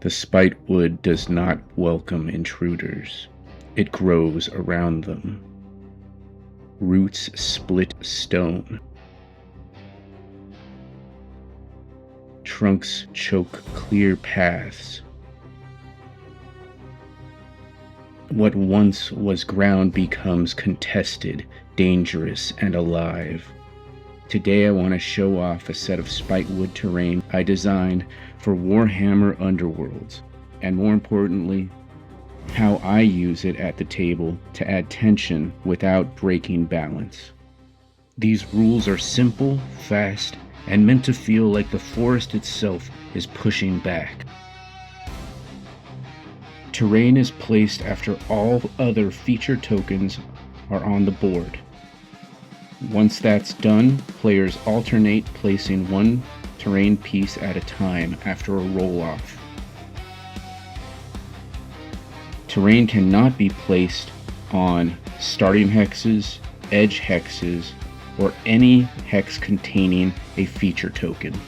The Spitewood does not welcome intruders. It grows around them. Roots split stone. Trunks choke clear paths. What once was ground becomes contested, dangerous, and alive. Today I want to show off a set of Spitewood terrain I designed for Warhammer Underworlds, and more importantly, how I use it at the table to add tension without breaking balance. These rules are simple, fast, and meant to feel like the forest itself is pushing back. Terrain is placed after all other feature tokens are on the board. Once that's done, players alternate placing one terrain piece at a time after a roll-off. Terrain cannot be placed on starting hexes, edge hexes, or any hex containing a feature token.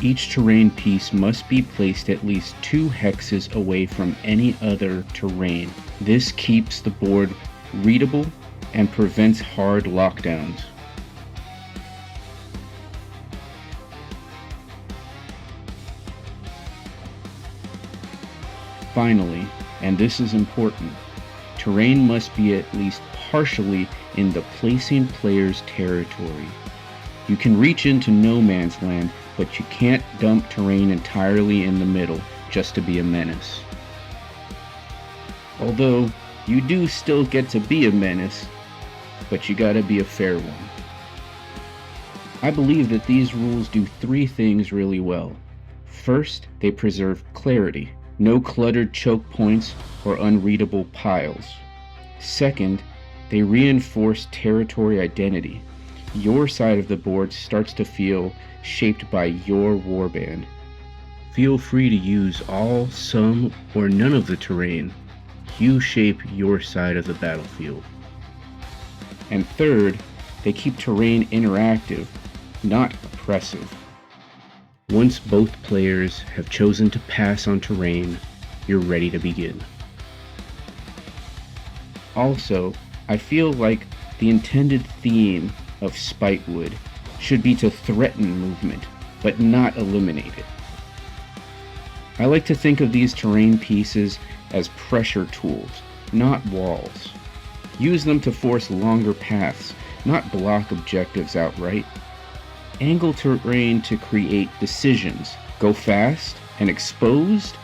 Each terrain piece must be placed at least 2 hexes away from any other terrain. This keeps the board readable and prevents hard lockdowns. Finally, and this is important, terrain must be at least partially in the placing player's territory. You can reach into no man's land, but you can't dump terrain entirely in the middle just to be a menace. Although, you do still get to be a menace, but you gotta be a fair one. I believe that these rules do 3 things really well. First, they preserve clarity. No cluttered choke points or unreadable piles. Second, they reinforce territory identity. Your side of the board starts to feel shaped by your warband. Feel free to use all, some, or none of the terrain. You shape your side of the battlefield. And third, they keep terrain interactive, not oppressive. Once both players have chosen to pass on terrain, you're ready to begin. Also, I feel like the intended theme of Spitewood should be to threaten movement, but not eliminate it. I like to think of these terrain pieces as pressure tools, not walls. Use them to force longer paths, not block objectives outright. Angle terrain to create decisions. Go fast and exposed,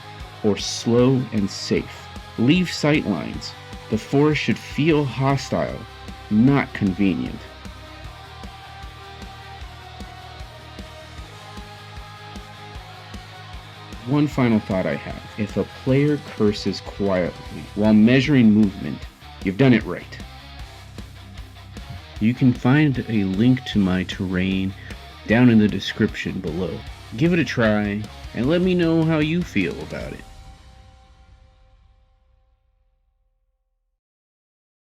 or slow and safe. Leave sightlines. The forest should feel hostile, not convenient. One final thought I have. If a player curses quietly while measuring movement, you've done it right. You can find a link to my terrain down in the description below. Give it a try and let me know how you feel about it.